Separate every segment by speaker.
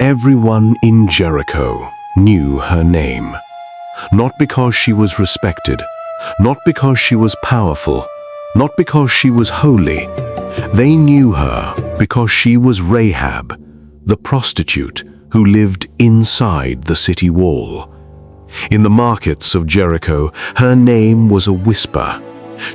Speaker 1: Everyone in Jericho knew her name. Not because she was respected, not because she was powerful, not because she was holy. They knew her because she was Rahab, the prostitute who lived inside the city wall. In the markets of Jericho, her name was a whisper.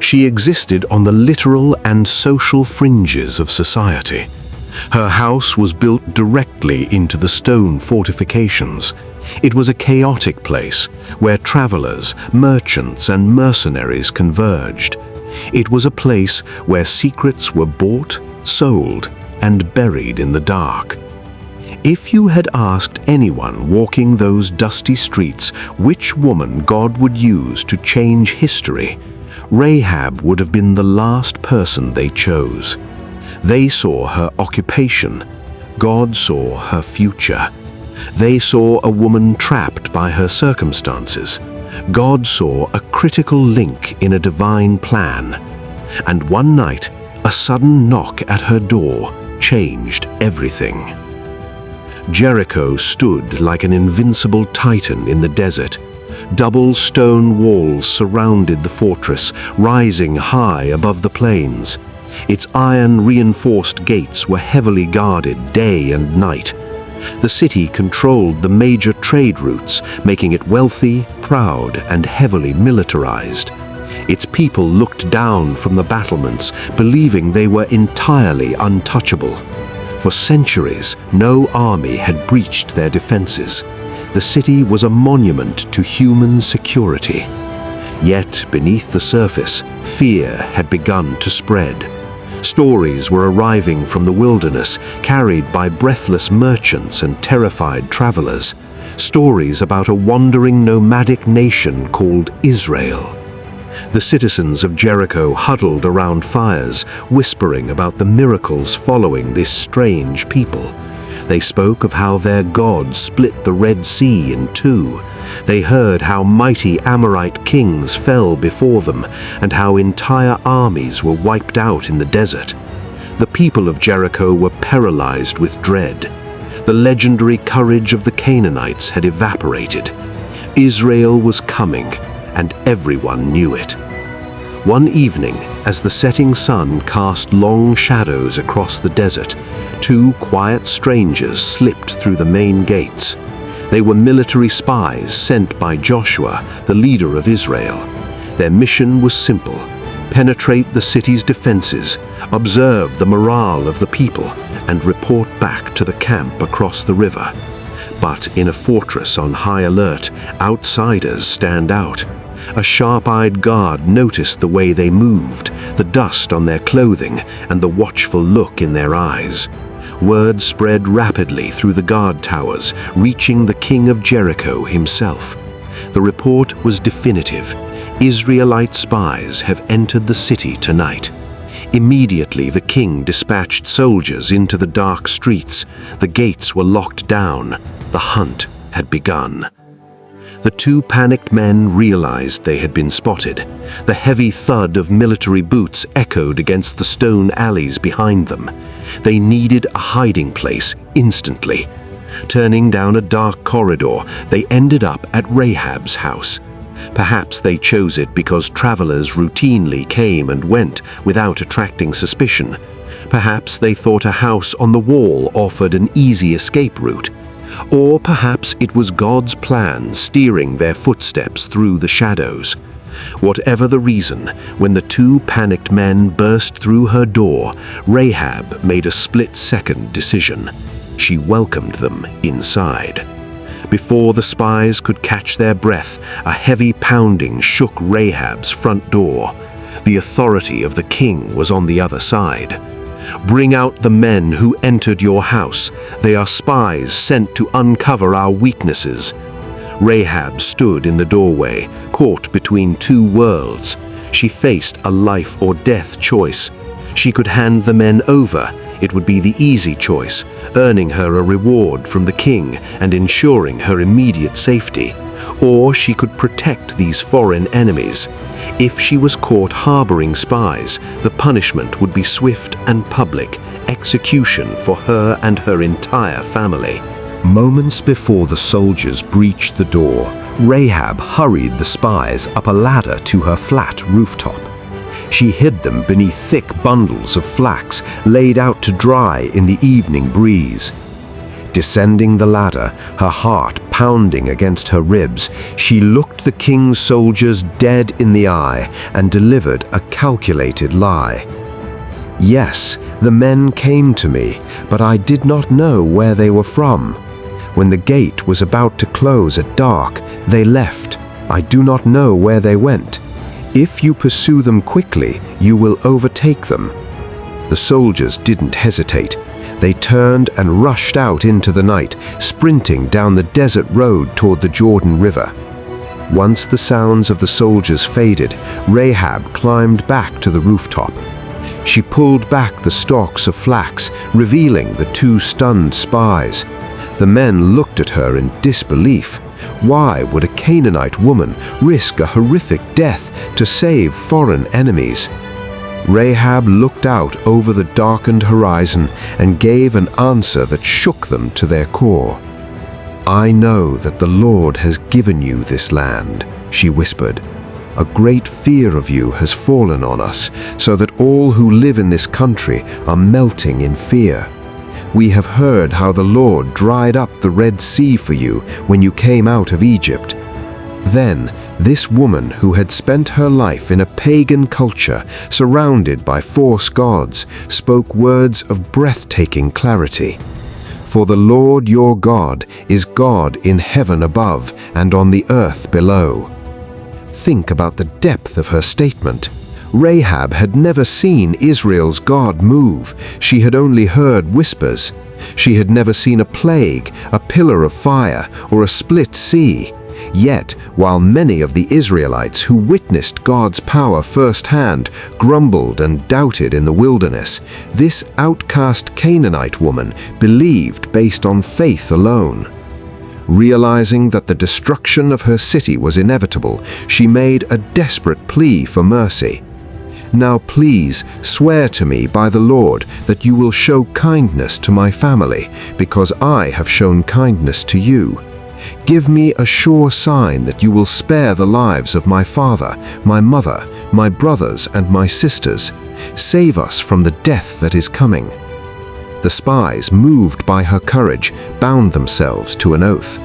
Speaker 1: She existed on the literal and social fringes of society. Her house was built directly into the stone fortifications. It was a chaotic place where travelers, merchants, and mercenaries converged. It was a place where secrets were bought, sold, and buried in the dark. If you had asked anyone walking those dusty streets which woman God would use to change history, Rahab would have been the last person they chose. They saw her occupation. God saw her future. They saw a woman trapped by her circumstances. God saw a critical link in a divine plan. And one night, a sudden knock at her door changed everything. Jericho stood like an invincible titan in the desert. Double stone walls surrounded the fortress, rising high above the plains. Its iron-reinforced gates were heavily guarded day and night. The city controlled the major trade routes, making it wealthy, proud, and heavily militarized. Its people looked down from the battlements, believing they were entirely untouchable. For centuries, no army had breached their defenses. The city was a monument to human security. Yet, beneath the surface, fear had begun to spread. Stories were arriving from the wilderness, carried by breathless merchants and terrified travelers. Stories about a wandering nomadic nation called Israel. The citizens of Jericho huddled around fires, whispering about the miracles following this strange people. They spoke of how their God split the Red Sea in two. They heard how mighty Amorite kings fell before them and how entire armies were wiped out in the desert. The people of Jericho were paralyzed with dread. The legendary courage of the Canaanites had evaporated. Israel was coming, and everyone knew it. One evening, as the setting sun cast long shadows across the desert, two quiet strangers slipped through the main gates. They were military spies sent by Joshua, the leader of Israel. Their mission was simple: penetrate the city's defenses, observe the morale of the people, and report back to the camp across the river. But in a fortress on high alert, outsiders stand out. A sharp-eyed guard noticed the way they moved, the dust on their clothing, and the watchful look in their eyes. Word spread rapidly through the guard towers, reaching the king of Jericho himself. The report was definitive. Israelite spies have entered the city tonight. Immediately, the king dispatched soldiers into the dark streets. The gates were locked down. The hunt had begun. The two panicked men realized they had been spotted. The heavy thud of military boots echoed against the stone alleys behind them. They needed a hiding place instantly. Turning down a dark corridor, they ended up at Rahab's house. Perhaps they chose it because travelers routinely came and went without attracting suspicion. Perhaps they thought a house on the wall offered an easy escape route. Or perhaps it was God's plan steering their footsteps through the shadows. Whatever the reason, when the two panicked men burst through her door, Rahab made a split-second decision. She welcomed them inside. Before the spies could catch their breath, a heavy pounding shook Rahab's front door. The authority of the king was on the other side. "Bring out the men who entered your house. They are spies sent to uncover our weaknesses." Rahab stood in the doorway, caught between two worlds. She faced a life or death choice. She could hand the men over. It would be the easy choice, earning her a reward from the king and ensuring her immediate safety. Or she could protect these foreign enemies. If she was caught harboring spies, the punishment would be swift and public, execution for her and her entire family. Moments before the soldiers breached the door, Rahab hurried the spies up a ladder to her flat rooftop. She hid them beneath thick bundles of flax laid out to dry in the evening breeze. Descending the ladder, her heart pounding against her ribs, she looked the king's soldiers dead in the eye and delivered a calculated lie. Yes, the men came to me, but I did not know where they were from. When the gate was about to close at dark, they left. I do not know where they went. If you pursue them quickly, you will overtake them. The soldiers didn't hesitate. They turned and rushed out into the night, sprinting down the desert road toward the Jordan River. Once the sounds of the soldiers faded, Rahab climbed back to the rooftop. She pulled back the stalks of flax, revealing the two stunned spies. The men looked at her in disbelief. Why would a Canaanite woman risk a horrific death to save foreign enemies? Rahab looked out over the darkened horizon and gave an answer that shook them to their core. "I know that the Lord has given you this land," she whispered. "A great fear of you has fallen on us, so that all who live in this country are melting in fear. We have heard how the Lord dried up the Red Sea for you when you came out of Egypt." Then, this woman who had spent her life in a pagan culture surrounded by false gods spoke words of breathtaking clarity. "For the Lord your God is God in heaven above and on the earth below." Think about the depth of her statement. Rahab had never seen Israel's God move. She had only heard whispers. She had never seen a plague, a pillar of fire, or a split sea. Yet, while many of the Israelites who witnessed God's power firsthand grumbled and doubted in the wilderness, this outcast Canaanite woman believed based on faith alone. Realizing that the destruction of her city was inevitable, she made a desperate plea for mercy. "Now please swear to me by the Lord that you will show kindness to my family, because I have shown kindness to you. Give me a sure sign that you will spare the lives of my father, my mother, my brothers, and my sisters. Save us from the death that is coming." The spies, moved by her courage, bound themselves to an oath.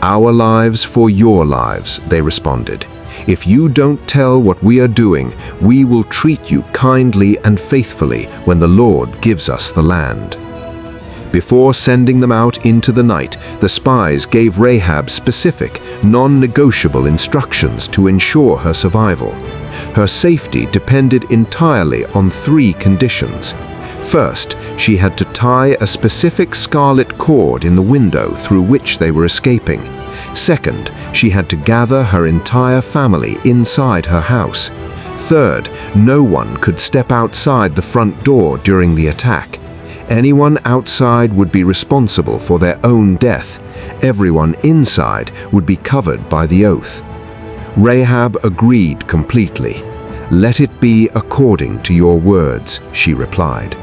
Speaker 1: "Our lives for your lives," they responded. "If you don't tell what we are doing, we will treat you kindly and faithfully when the Lord gives us the land." Before sending them out into the night, the spies gave Rahab specific, non-negotiable instructions to ensure her survival. Her safety depended entirely on three conditions. First, she had to tie a specific scarlet cord in the window through which they were escaping. Second, she had to gather her entire family inside her house. Third, no one could step outside the front door during the attack. Anyone outside would be responsible for their own death. Everyone inside would be covered by the oath. Rahab agreed completely. "Let it be according to your words," she replied.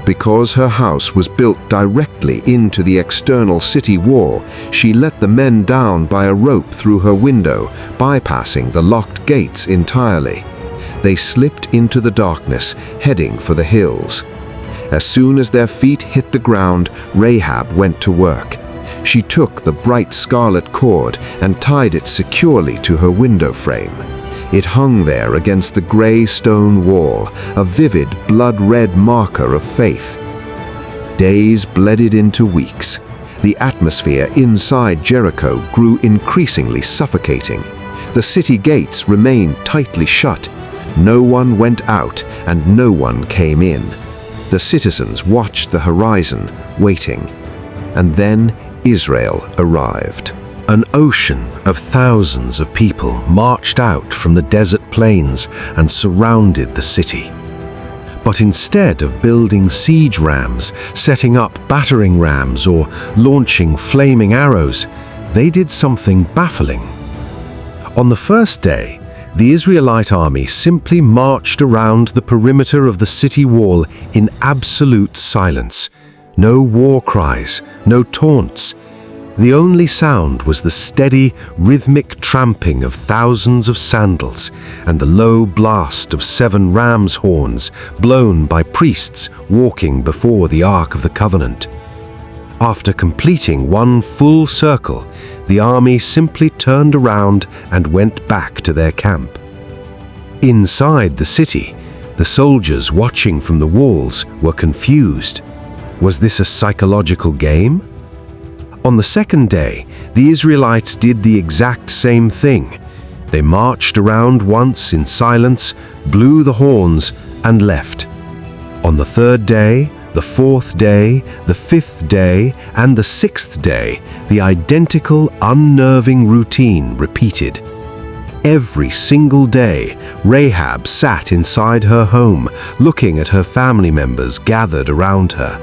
Speaker 1: Because her house was built directly into the external city wall, she let the men down by a rope through her window, bypassing the locked gates entirely. They slipped into the darkness, heading for the hills. As soon as their feet hit the ground, Rahab went to work. She took the bright scarlet cord and tied it securely to her window frame. It hung there against the gray stone wall, a vivid blood-red marker of faith. Days blended into weeks. The atmosphere inside Jericho grew increasingly suffocating. The city gates remained tightly shut. No one went out and no one came in. The citizens watched the horizon, waiting. And then Israel arrived. An ocean of thousands of people marched out from the desert plains and surrounded the city. But instead of building siege rams, setting up battering rams, or launching flaming arrows, they did something baffling. On the first day, the Israelite army simply marched around the perimeter of the city wall in absolute silence. No war cries, no taunts, The only sound was the steady, rhythmic tramping of thousands of sandals and the low blast of 7 ram's horns blown by priests walking before the Ark of the Covenant. After completing one full circle, the army simply turned around and went back to their camp. Inside the city, the soldiers watching from the walls were confused. Was this a psychological game? On the second day, the Israelites did the exact same thing. They marched around once in silence, blew the horns, and left. On the third day, the fourth day, the fifth day, and the sixth day, the identical, unnerving routine repeated. Every single day, Rahab sat inside her home, looking at her family members gathered around her.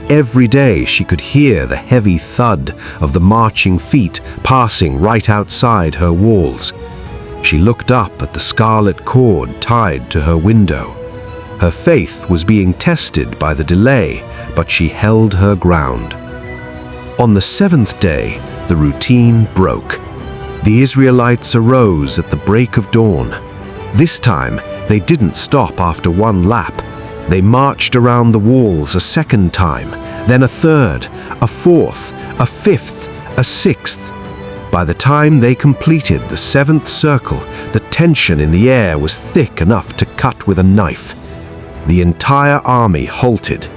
Speaker 1: Every day she could hear the heavy thud of the marching feet passing right outside her walls. She looked up at the scarlet cord tied to her window. Her faith was being tested by the delay, but she held her ground. On the seventh day, the routine broke. The Israelites arose at the break of dawn. This time, they didn't stop after one lap. They marched around the walls a second time, then a third, a fourth, a fifth, a sixth. By the time they completed the seventh circle, the tension in the air was thick enough to cut with a knife. The entire army halted.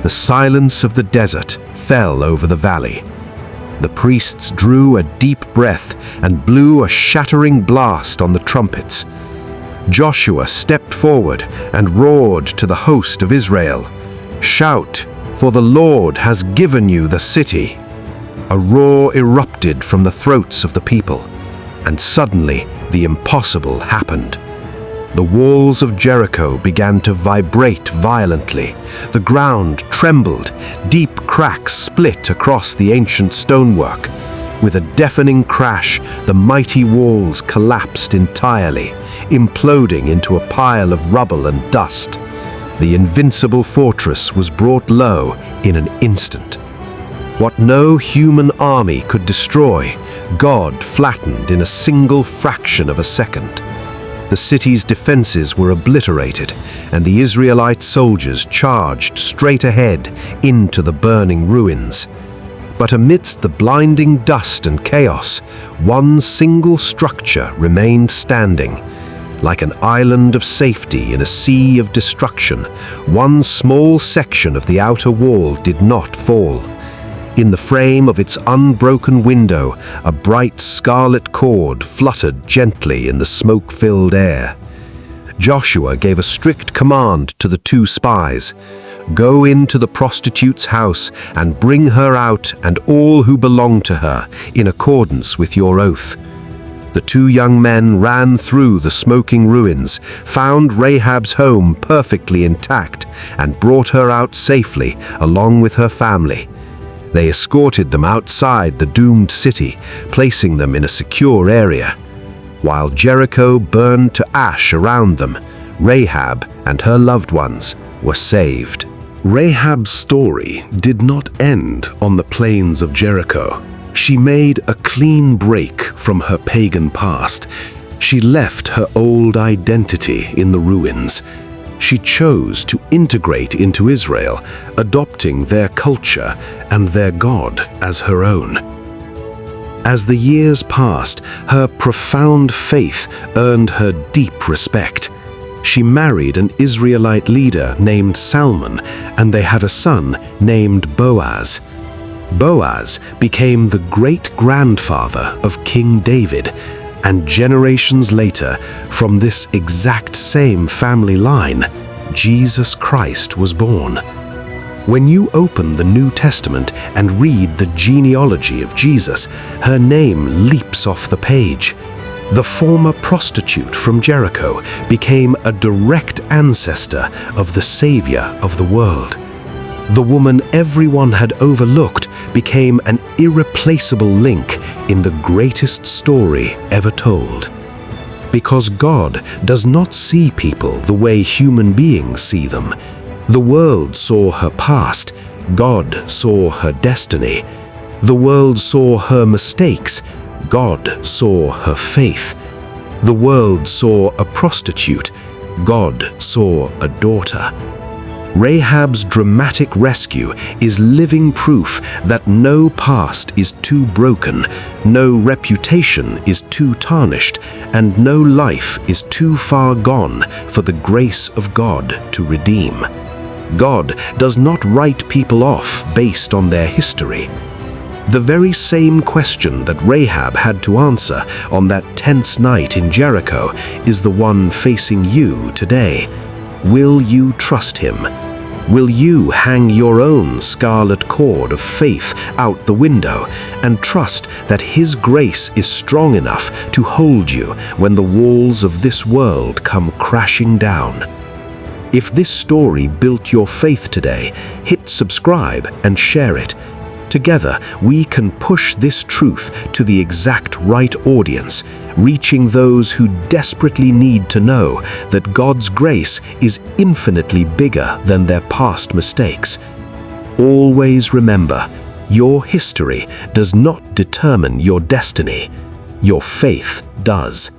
Speaker 1: The silence of the desert fell over the valley. The priests drew a deep breath and blew a shattering blast on the trumpets. Joshua stepped forward and roared to the host of Israel, "Shout, for the Lord has given you the city." A roar erupted from the throats of the people, and suddenly the impossible happened. The walls of Jericho began to vibrate violently. The ground trembled, deep cracks split across the ancient stonework. With a deafening crash, the mighty walls collapsed entirely, imploding into a pile of rubble and dust. The invincible fortress was brought low in an instant. What no human army could destroy, God flattened in a single fraction of a second. The city's defenses were obliterated, and the Israelite soldiers charged straight ahead into the burning ruins. But amidst the blinding dust and chaos, one single structure remained standing. Like an island of safety in a sea of destruction, one small section of the outer wall did not fall. In the frame of its unbroken window, a bright scarlet cord fluttered gently in the smoke-filled air. Joshua gave a strict command to the 2 spies. "Go into the prostitute's house and bring her out and all who belong to her, in accordance with your oath." The 2 young men ran through the smoking ruins, found Rahab's home perfectly intact, and brought her out safely along with her family. They escorted them outside the doomed city, placing them in a secure area. While Jericho burned to ash around them, Rahab and her loved ones were saved. Rahab's story did not end on the plains of Jericho. She made a clean break from her pagan past. She left her old identity in the ruins. She chose to integrate into Israel, adopting their culture and their God as her own. As the years passed, her profound faith earned her deep respect. She married an Israelite leader named Salmon, and they had a son named Boaz. Boaz became the great-grandfather of King David, and generations later, from this exact same family line, Jesus Christ was born. When you open the New Testament and read the genealogy of Jesus, her name leaps off the page. The former prostitute from Jericho became a direct ancestor of the Savior of the world. The woman everyone had overlooked became an irreplaceable link in the greatest story ever told. Because God does not see people the way human beings see them. The world saw her past, God saw her destiny. The world saw her mistakes. God saw her faith. The world saw a prostitute. God saw a daughter. Rahab's dramatic rescue is living proof that no past is too broken, no reputation is too tarnished, and no life is too far gone for the grace of God to redeem. God does not write people off based on their history. The very same question that Rahab had to answer on that tense night in Jericho is the one facing you today. Will you trust him? Will you hang your own scarlet cord of faith out the window and trust that his grace is strong enough to hold you when the walls of this world come crashing down? If this story built your faith today, hit subscribe and share it. Together, we can push this truth to the exact right audience, reaching those who desperately need to know that God's grace is infinitely bigger than their past mistakes. Always remember, your history does not determine your destiny. Your faith does.